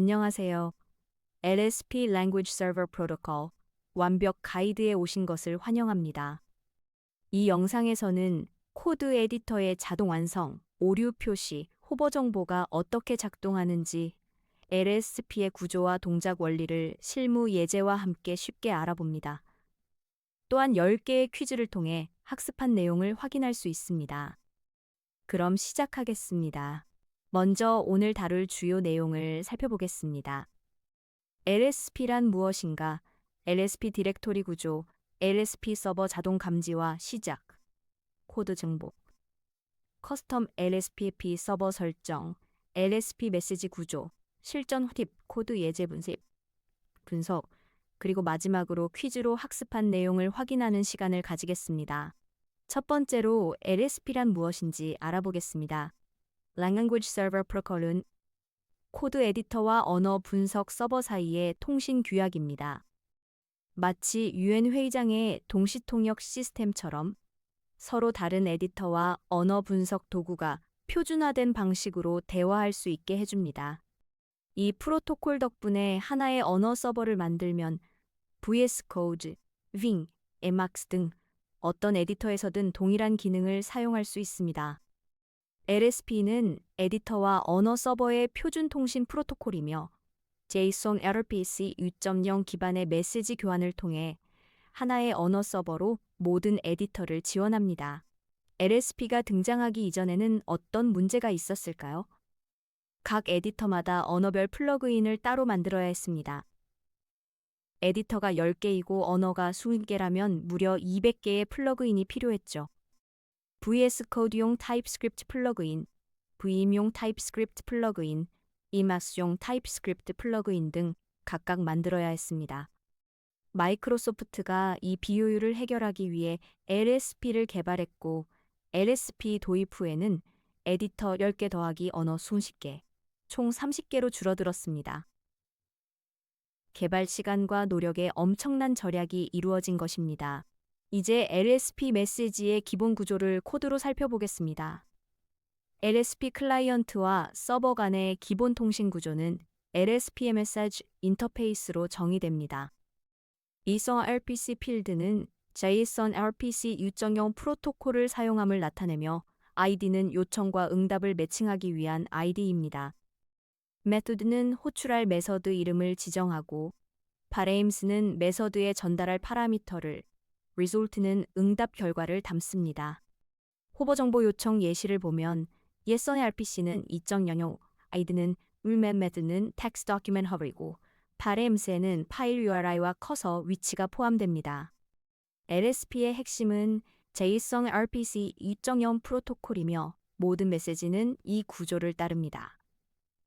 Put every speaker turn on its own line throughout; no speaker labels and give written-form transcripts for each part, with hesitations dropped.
안녕하세요. LSP Language Server Protocol 완벽 가이드에 오신 것을 환영합니다. 이 영상에서는 코드 에디터의 자동 완성, 오류 표시, 호버 정보가 어떻게 작동하는지 LSP의 구조와 동작 원리를 실무 예제와 함께 쉽게 알아봅니다. 또한 10개의 퀴즈를 통해 학습한 내용을 확인할 수 있습니다. 그럼 시작하겠습니다. 먼저 오늘 다룰 주요 내용을 살펴보겠습니다. LSP란 무엇인가? LSP 디렉토리 구조, LSP 서버 자동 감지와 시작, 코드 정보, 커스텀 LSPP 서버 설정, LSP 메시지 구조, 실전 팁, 코드 예제 분석, 그리고 마지막으로 퀴즈로 학습한 내용을 확인하는 시간을 가지겠습니다. 첫 번째로 LSP란 무엇인지 알아보겠습니다. Language Server Protocol은 코드 에디터와 언어 분석 서버 사이의 통신 규약입니다. 마치 유엔 회의장의 동시통역 시스템처럼 서로 다른 에디터와 언어 분석 도구가 표준화된 방식으로 대화할 수 있게 해줍니다. 이 프로토콜 덕분에 하나의 언어 서버를 만들면 VS Code, Vim, Emacs 등 어떤 에디터에서든 동일한 기능을 사용할 수 있습니다. LSP는 에디터와 언어 서버의 표준 통신 프로토콜이며 JSON RPC 2.0 기반의 메시지 교환을 통해 하나의 언어 서버로 모든 에디터를 지원합니다. LSP가 등장하기 이전에는 어떤 문제가 있었을까요? 각 에디터마다 언어별 플러그인을 따로 만들어야 했습니다. 에디터가 10개이고 언어가 20개라면 무려 200개의 플러그인이 필요했죠. VS 코드용 타입스크립트 플러그인, Vim용 타입스크립트 플러그인, Emacs용 타입스크립트 플러그인 등 각각 만들어야 했습니다. 마이크로소프트가 이 비효율을 해결하기 위해 LSP를 개발했고 LSP 도입 후에는 에디터 10개 더하기 언어 20개, 총 30개로 줄어들었습니다. 개발 시간과 노력에 엄청난 절약이 이루어진 것입니다. 이제 LSP 메시지의 기본 구조를 코드로 살펴보겠습니다. LSP 클라이언트와 서버 간의 기본 통신 구조는 LSP 메시지 인터페이스로 정의됩니다. JSON RPC 필드는 JSON RPC 2.0 프로토콜을 사용함을 나타내며 ID는 요청과 응답을 매칭하기 위한 ID입니다. method는 호출할 메서드 이름을 지정하고 parames는 메서드에 전달할 파라미터를, result는 응답 결과를 담습니다. 호버 정보 요청 예시를 보면 예선의 RPC는 2.00, ID는 method는 text document hover이고 parames에는 파일 URI와 커서 위치가 포함됩니다. LSP의 핵심은 JSON RPC 2.0 프로토콜이며 모든 메시지는 이 구조를 따릅니다.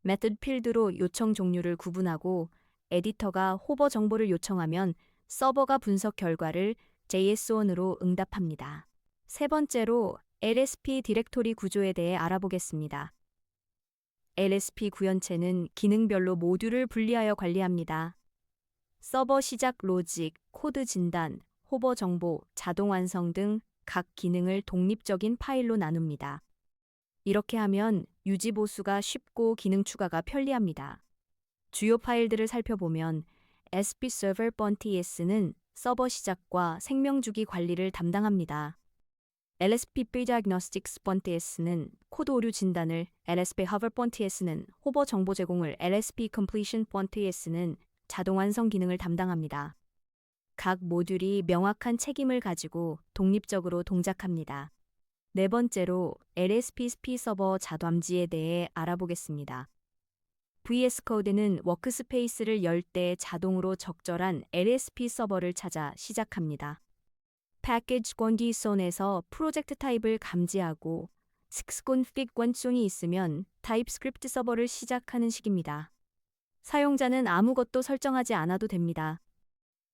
method 필드로 요청 종류를 구분하고 에디터가 호버 정보를 요청하면 서버가 분석 결과를 JSON으로 응답합니다. 세 번째로 LSP 디렉토리 구조에 대해 알아보겠습니다. LSP 구현체는 기능별로 모듈을 분리하여 관리합니다. 서버 시작 로직, 코드 진단, 호버 정보, 자동 완성 등 각 기능을 독립적인 파일로 나눕니다. 이렇게 하면 유지 보수가 쉽고 기능 추가가 편리합니다. 주요 파일들을 살펴보면 spserver.ts는 서버 시작과 생명주기 관리를 담당합니다. lspdiagnostics.ts는 코드 오류 진단을, lsphover.ts는 호버 정보 제공을, lspcompletion.ts는 자동 완성 기능을 담당합니다. 각 모듈이 명확한 책임을 가지고 독립적으로 동작합니다. 네 번째로 LSP 서버 자담지에 대해 알아보겠습니다. VS 코드는 워크스페이스를 열 때 자동으로 적절한 LSP 서버를 찾아 시작합니다. 패키지 condition에서 프로젝트 타입을 감지하고 sysconfig 권총이 있으면 타입스크립트 서버를 시작하는 식입니다. 사용자는 아무것도 설정하지 않아도 됩니다.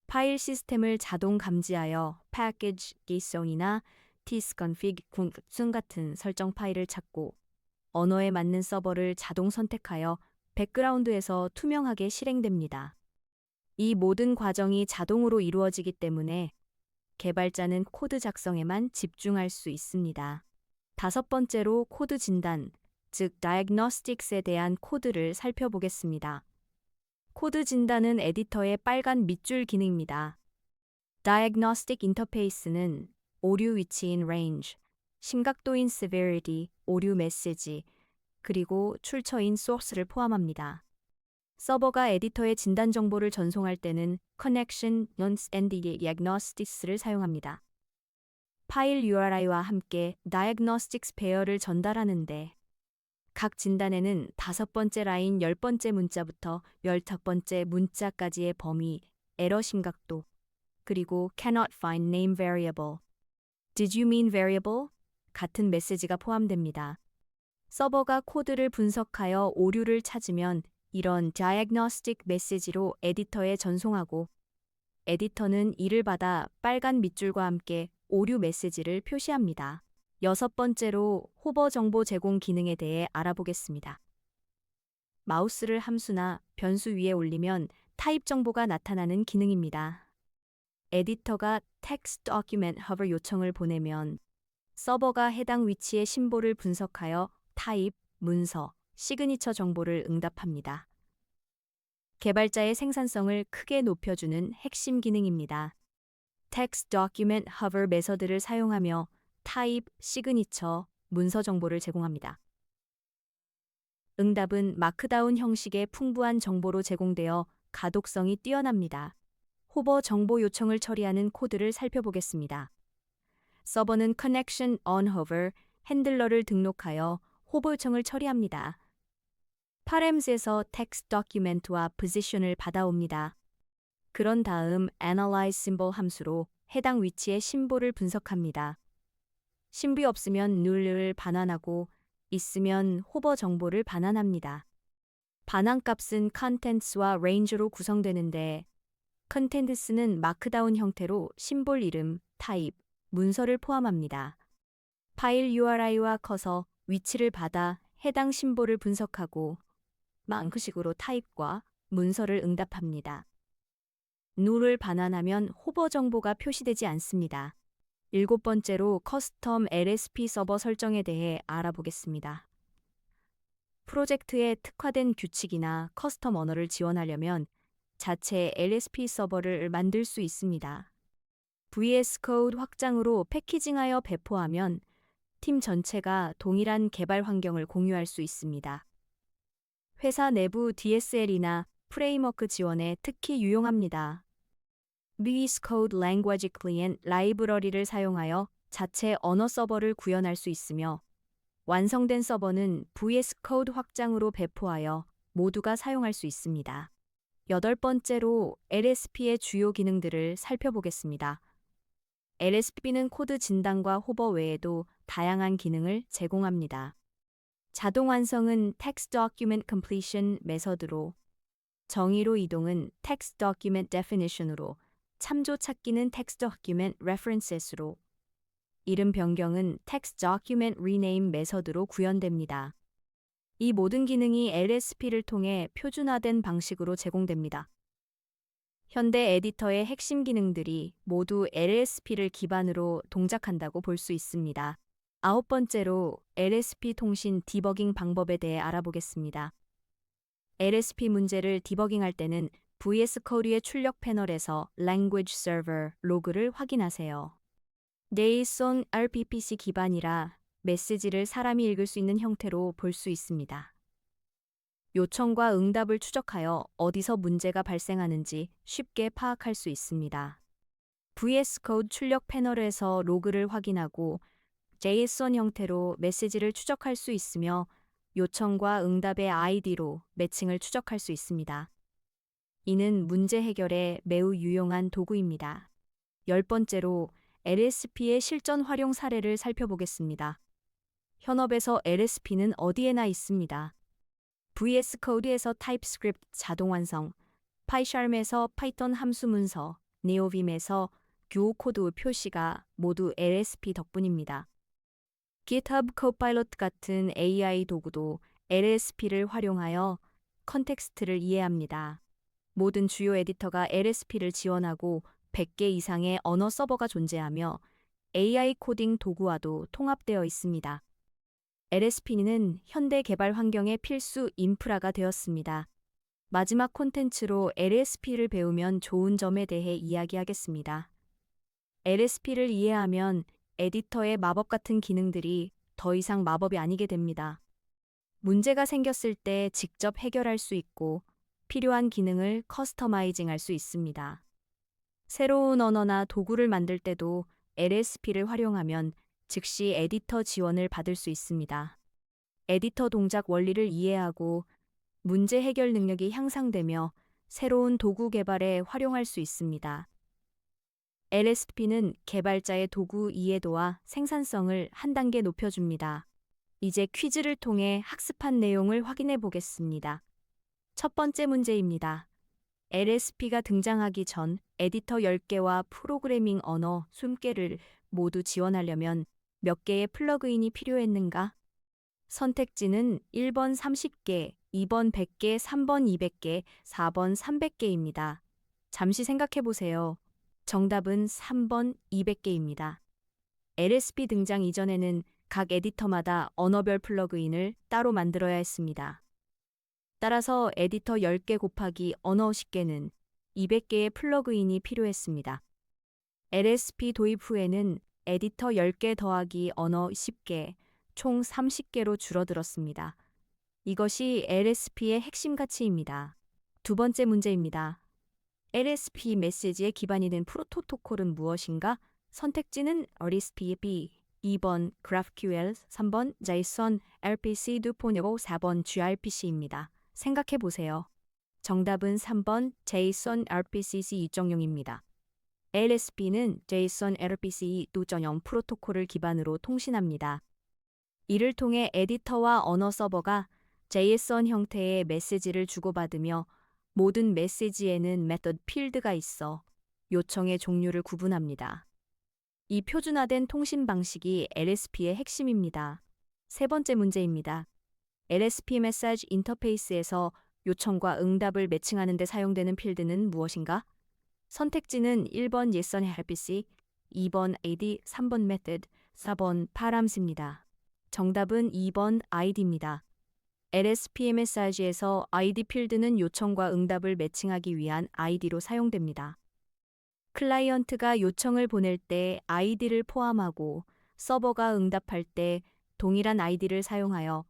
파일 시스템을 자동 감지하여 패키지 condition이나 tsconfig 권총 같은 설정 파일을 찾고 언어에 맞는 서버를 자동 선택하여 백그라운드에서 투명하게 실행됩니다. 이 모든 과정이 자동으로 이루어지기 때문에 개발자는 코드 작성에만 집중할 수 있습니다. 다섯 번째로 코드 진단, 즉 diagnostics에 대한 코드를 살펴보겠습니다. 코드 진단은 에디터의 빨간 밑줄 기능입니다. Diagnostic Interface는 오류 위치인 range, 심각도인 severity, 오류 메시지, 그리고 출처인 source를 포함합니다. 서버가 에디터의 진단 정보를 전송할 때는 connection, nonce and diagnostics를 사용합니다. 파일 URI와 함께 diagnostics 페어를 전달하는데 각 진단에는 5번째 라인 10번째 문자부터 15번째 문자까지의 범위, 에러 심각도, 그리고 cannot find name variable, did you mean variable? 같은 메시지가 포함됩니다. 서버가 코드를 분석하여 오류를 찾으면 이런 diagnostic 메시지로 에디터에 전송하고 에디터는 이를 받아 빨간 밑줄과 함께 오류 메시지를 표시합니다. 6번째로 호버 정보 제공 기능에 대해 알아보겠습니다. 마우스를 함수나 변수 위에 올리면 타입 정보가 나타나는 기능입니다. 에디터가 text document hover 요청을 보내면 서버가 해당 위치의 심볼을 분석하여 타입, 문서, 시그니처 정보를 응답합니다. 개발자의 생산성을 크게 높여주는 핵심 기능입니다. text document hover 메서드를 사용하며 타입, 시그니처, 문서 정보를 제공합니다. 응답은 마크다운 형식의 풍부한 정보로 제공되어 가독성이 뛰어납니다. 호버 정보 요청을 처리하는 코드를 살펴보겠습니다. 서버는 connection on hover 핸들러를 등록하여 호버 요청을 처리합니다. params.에서 text document와 position을 받아옵니다. 그런 다음 analyze symbol 함수로 해당 위치의 심볼을 분석합니다. 심볼이 없으면 null을 반환하고 있으면 호버 정보를 반환합니다. 반환값은 contents와 range로 구성되는데 contents는 마크다운 형태로 심볼 이름, 타입, 문서를 포함합니다. 파일 URI와 커서 위치를 받아 해당 심볼을 분석하고 방식으로 타입과 문서를 응답합니다. null을 반환하면 호버 정보가 표시되지 않습니다. 7번째로 커스텀 LSP 서버 설정에 대해 알아보겠습니다. 프로젝트에 특화된 규칙이나 커스텀 언어를 지원하려면 자체 LSP 서버를 만들 수 있습니다. VS Code 확장으로 패키징하여 배포하면 팀 전체가 동일한 개발 환경을 공유할 수 있습니다. 회사 내부 DSL이나 프레임워크 지원에 특히 유용합니다. VS Code Language Client 라이브러리를 사용하여 자체 언어 서버를 구현할 수 있으며 완성된 서버는 VS Code 확장으로 배포하여 모두가 사용할 수 있습니다. 8번째로 LSP의 주요 기능들을 살펴보겠습니다. LSP는 코드 진단과 호버 외에도 다양한 기능을 제공합니다. 자동 완성은 Text Document Completion 메서드로, 정의로 이동은 Text Document Definition으로, 참조 찾기는 Text Document References로, 이름 변경은 Text Document Rename 메서드로 구현됩니다. 이 모든 기능이 LSP를 통해 표준화된 방식으로 제공됩니다. 현대 에디터의 핵심 기능들이 모두 LSP를 기반으로 동작한다고 볼 수 있습니다. 9번째로 LSP 통신 디버깅 방법에 대해 알아보겠습니다. LSP 문제를 디버깅할 때는 VS Code의 출력 패널에서 Language Server 로그를 확인하세요. JSON RPPC 기반이라 메시지를 사람이 읽을 수 있는 형태로 볼 수 있습니다. 요청과 응답을 추적하여 어디서 문제가 발생하는지 쉽게 파악할 수 있습니다. VS Code 출력 패널에서 로그를 확인하고 JSON 형태로 메시지를 추적할 수 있으며 요청과 응답의 아이디로 매칭을 추적할 수 있습니다. 이는 문제 해결에 매우 유용한 도구입니다. 10번째로 LSP의 실전 활용 사례를 살펴보겠습니다. 현업에서 LSP는 어디에나 있습니다. VS Code에서 TypeScript 자동 완성, PyCharm에서 파이썬 함수 문서, 네오빔에서 듀오 코드 표시가 모두 LSP 덕분입니다. GitHub Copilot 같은 AI 도구도 LSP를 활용하여 컨텍스트를 이해합니다. 모든 주요 에디터가 LSP를 지원하고 100개 이상의 언어 서버가 존재하며 AI 코딩 도구와도 통합되어 있습니다. LSP는 현대 개발 환경의 필수 인프라가 되었습니다. 마지막 콘텐츠로 LSP를 배우면 좋은 점에 대해 이야기하겠습니다. LSP를 이해하면 에디터의 마법 같은 기능들이 더 이상 마법이 아니게 됩니다. 문제가 생겼을 때 직접 해결할 수 있고 필요한 기능을 커스터마이징 할 수 있습니다. 새로운 언어나 도구를 만들 때도 LSP를 활용하면 즉시 에디터 지원을 받을 수 있습니다. 에디터 동작 원리를 이해하고 문제 해결 능력이 향상되며 새로운 도구 개발에 활용할 수 있습니다. LSP는 개발자의 도구 이해도와 생산성을 한 단계 높여줍니다. 이제 퀴즈를 통해 학습한 내용을 확인해 보겠습니다. 첫 번째 문제입니다. LSP가 등장하기 전 에디터 10개와 프로그래밍 언어 20개를 모두 지원하려면 몇 개의 플러그인이 필요했는가? 선택지는 1번 30개, 2번 100개, 3번 200개, 4번 300개입니다. 잠시 생각해 보세요. 정답은 3번 200개입니다. LSP 등장 이전에는 각 에디터마다 언어별 플러그인을 따로 만들어야 했습니다. 따라서 에디터 10개 곱하기 언어 10개는 200개의 플러그인이 필요했습니다. LSP 도입 후에는 에디터 10개 더하기 언어 10개, 총 30개로 줄어들었습니다. 이것이 LSP의 핵심 가치입니다. 두 번째 문제입니다. LSP 메시지의 기반이 된 프로토콜은 무엇인가? 선택지는 RSPB, 2번 GraphQL, 3번 JSON, RPC 2.0, 4번 gRPC입니다. 생각해 보세요. 정답은 3번 JSON RPC 2.0입니다. LSP는 JSON RPC 2.0 프로토콜을 기반으로 통신합니다. 이를 통해 에디터와 언어 서버가 JSON 형태의 메시지를 주고받으며 모든 메시지에는 메서드 필드가 있어 요청의 종류를 구분합니다. 이 표준화된 통신 방식이 LSP의 핵심입니다. 세 번째 문제입니다. LSP 메시지 인터페이스에서 요청과 응답을 매칭하는 데 사용되는 필드는 무엇인가? 선택지는 1번 JSON RPC, 2번 AD, 3번 method, 4번 params.입니다. 정답은 2번 ID입니다. LSP 메시지에서 ID 필드는 요청과 응답을 매칭하기 위한 ID로 사용됩니다. 클라이언트가 요청을 보낼 때 ID를 포함하고 서버가 응답할 때 동일한 ID를 사용하여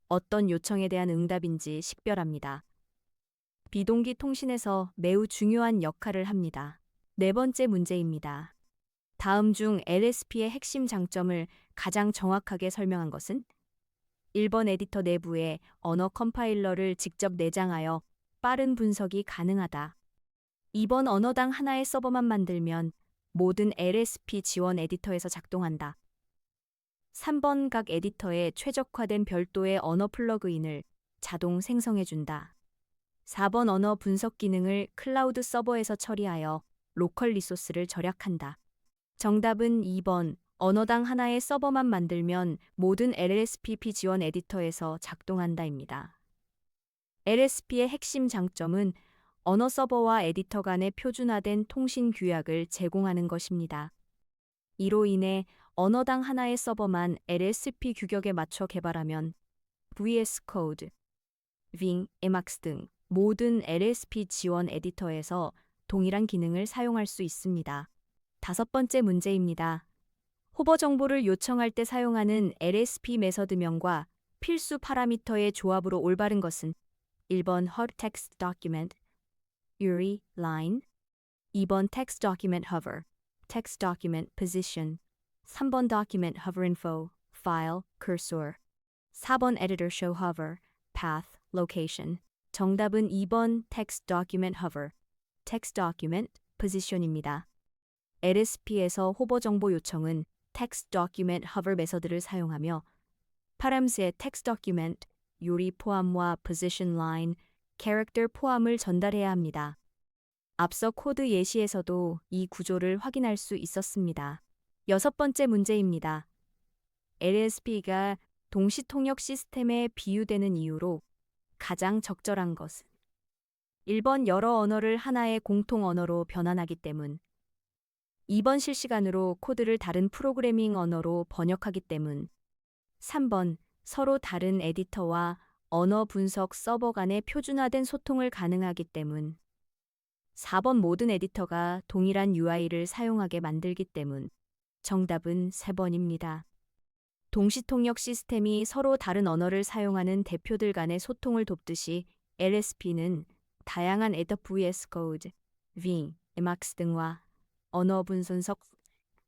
어떤 요청에 대한 응답인지 식별합니다. 비동기 통신에서 매우 중요한 역할을 합니다. 네 번째 문제입니다. 다음 중 LSP의 핵심 장점을 가장 정확하게 설명한 것은? 1번 에디터 내부에 언어 컴파일러를 직접 내장하여 빠른 분석이 가능하다. 2번 언어당 하나의 서버만 만들면 모든 LSP 지원 에디터에서 작동한다. 3번 각 에디터에 최적화된 별도의 언어 플러그인을 자동 생성해준다. 4번 언어 분석 기능을 클라우드 서버에서 처리하여 로컬 리소스를 절약한다. 정답은 2번 언어당 하나의 서버만 만들면 모든 LSPP 지원 에디터에서 작동한다입니다. LSP의 핵심 장점은 언어 서버와 에디터 간의 표준화된 통신 규약을 제공하는 것입니다. 이로 인해 언어당 하나의 서버만 LSP 규격에 맞춰 개발하면 VS Code, Vim, Emacs 등 모든 LSP 지원 에디터에서 동일한 기능을 사용할 수 있습니다. 다섯 번째 문제입니다. 호버 정보를 요청할 때 사용하는 LSP 메서드명과 필수 파라미터의 조합으로 올바른 것은 1번 hot text document, URI, line, 2번 text document hover, text document position, 3번 document hover info, file, cursor, 4번 editor show hover, path, location. 정답은 2번 text document hover, text document position입니다. LSP에서 호버 정보 요청은 text document hover 메서드를 사용하며 파람스의 text document, 요리 포함과 position line, character 포함을 전달해야 합니다. 앞서 코드 예시에서도 이 구조를 확인할 수 있었습니다. 여섯 번째 문제입니다. LSP가 동시통역 시스템에 비유되는 이유로 가장 적절한 것은 1번 여러 언어를 하나의 공통 언어로 변환하기 때문, 2번 실시간으로 코드를 다른 프로그래밍 언어로 번역하기 때문, 3번 서로 다른 에디터와 언어 분석 서버 간의 표준화된 소통을 가능하기 때문. 4번 모든 에디터가 동일한 UI를 사용하게 만들기 때문. 정답은 3번입니다. 동시통역 시스템이 서로 다른 언어를 사용하는 대표들 간의 소통을 돕듯이 LSP는 다양한 AWS 코드, V, Emacs 등과 언어 분석,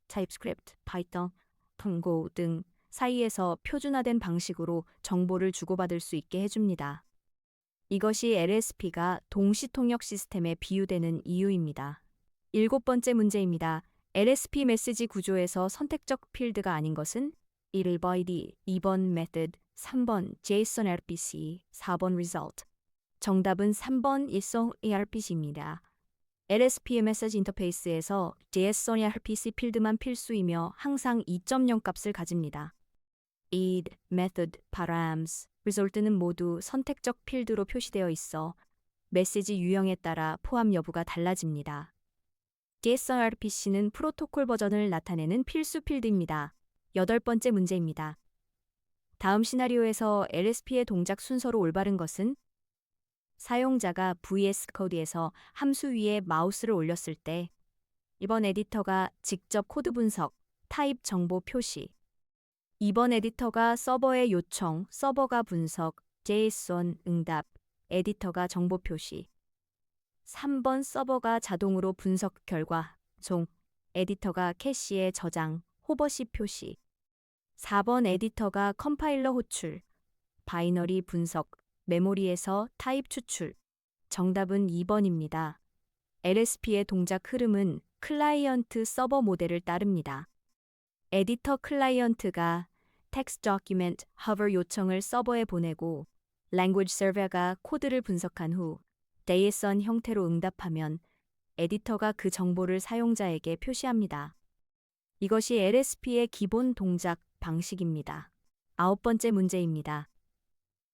TypeScript, Python, Go 등 사이에서 표준화된 방식으로 정보를 주고받을 수 있게 해줍니다. 이것이 LSP가 동시통역 시스템에 비유되는 이유입니다. 7번째 문제입니다. LSP 메시지 구조에서 선택적 필드가 아닌 것은 1번 ID, 2번 method, 3번 JSON RPC, 4번 result. 정답은 3번 JSON RPC입니다. LSP의 메시지 인터페이스에서 JSON RPC 필드만 필수이며 항상 2.0 값을 가집니다. id, method, params, result는 모두 선택적 필드로 표시되어 있어 메시지 유형에 따라 포함 여부가 달라집니다. JSON RPC는 프로토콜 버전을 나타내는 필수 필드입니다. 8번째 문제입니다. 다음 시나리오에서 LSP의 동작 순서로 올바른 것은 사용자가 VS 코드에서 함수 위에 마우스를 올렸을 때 1번 에디터가 직접 코드 분석, 타입 정보 표시 2번 에디터가 서버의 요청, 서버가 분석, JSON 응답, 에디터가 정보 표시 3번 서버가 자동으로 분석 결과, 에디터가 캐시에 저장, 호버시 표시 4번 에디터가 컴파일러 호출, 바이너리 분석, 메모리에서 타입 추출. 정답은 2번입니다. LSP의 동작 흐름은 클라이언트 서버 모델을 따릅니다. 에디터 클라이언트가 text document hover 요청을 서버에 보내고 language server가 코드를 분석한 후 JSON 형태로 응답하면 에디터가 그 정보를 사용자에게 표시합니다. 이것이 LSP의 기본 동작 방식입니다. 9번째 문제입니다.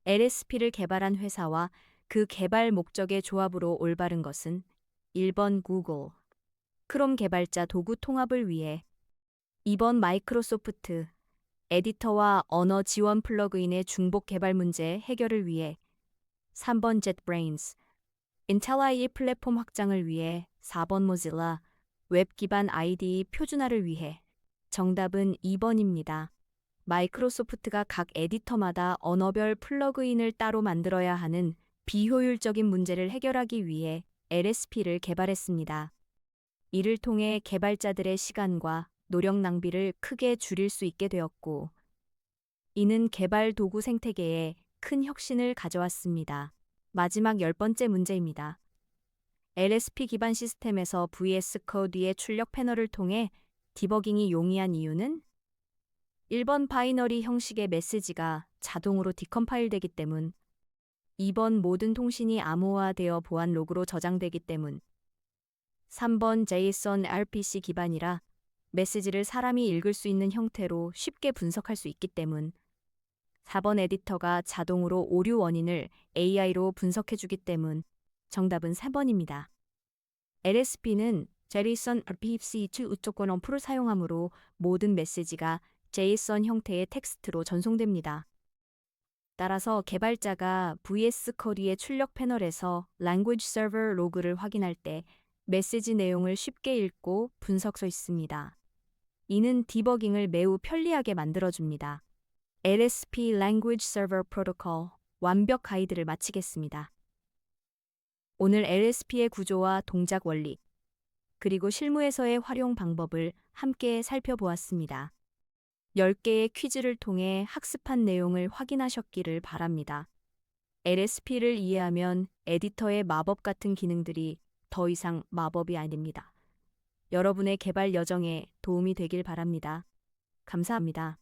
LSP를 개발한 회사와 그 개발 목적의 조합으로 올바른 것은 1번 구글, 크롬 개발자 도구 통합을 위해 2번 마이크로소프트, 에디터와 언어 지원 플러그인의 중복 개발 문제 해결을 위해 3번 JetBrains, 인텔 IE 플랫폼 확장을 위해 4번 모질라, 웹 기반 IDE 표준화를 위해 정답은 2번입니다. 마이크로소프트가 각 에디터마다 언어별 플러그인을 따로 만들어야 하는 비효율적인 문제를 해결하기 위해 LSP를 개발했습니다. 이를 통해 개발자들의 시간과 노력 낭비를 크게 줄일 수 있게 되었고, 이는 개발 도구 생태계에 큰 혁신을 가져왔습니다. 마지막 10번째 문제입니다. LSP 기반 시스템에서 VS 코드의 출력 패널을 통해 디버깅이 용이한 이유는 1번 바이너리 형식의 메시지가 자동으로 디컴파일 되기 때문, 2번 모든 통신이 암호화되어 보안 로그로 저장되기 때문, 3번 JSON RPC 기반이라 메시지를 사람이 읽을 수 있는 형태로 쉽게 분석할 수 있기 때문, 4번 에디터가 자동으로 오류 원인을 AI로 분석해주기 때문. 정답은 3번입니다. LSP는 JSON RPC 우조건 어플을 사용하므로 모든 메시지가 JSON 형태의 텍스트로 전송됩니다. 따라서 개발자가 VS 코드의 출력 패널에서 Language Server 로그를 확인할 때 메시지 내용을 쉽게 읽고 분석할 수 있습니다. 이는 디버깅을 매우 편리하게 만들어줍니다. LSP Language Server Protocol 완벽 가이드를 마치겠습니다. 오늘 LSP의 구조와 동작 원리, 그리고 실무에서의 활용 방법을 함께 살펴보았습니다. 10개의 퀴즈를 통해 학습한 내용을 확인하셨기를 바랍니다. LSP를 이해하면 에디터의 마법 같은 기능들이 더 이상 마법이 아닙니다. 여러분의 개발 여정에 도움이 되길 바랍니다. 감사합니다.